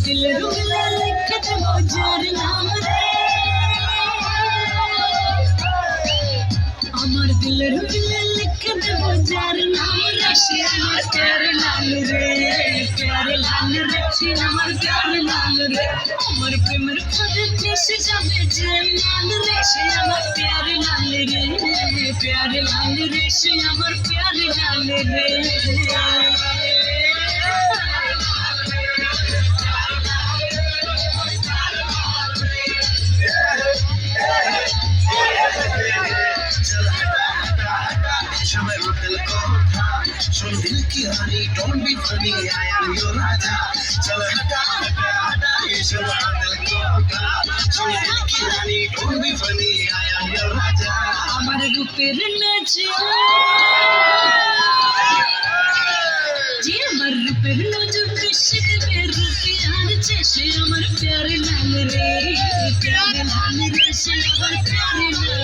दिल रुला लिखत मोजार नाम रे আমার দিলের রুলে লিখত মোজার নাম রে আমার প্যারে লাল রে প্যারে লাল রে আমার প্যারে লাল রে আমার প্রেমের ফাঁদে ফেসে যাবে যে লাল রে আমার প্যারে লাল রে প্যারে লাল রে আমার প্যারে লাল রে सुन दिल की रानी don't be funny I am your राजा चल हटा हटा हटा ये सुन दिल को सुन दिल की रानी don't be funny I am your राजा আমার রূপের নাচে যে আমার রূপের নজর বেশি দেবে রূপে আনছে সে আমার প্যারে লাল রে প্যারে লাল রে সে আমার প্যারে লাল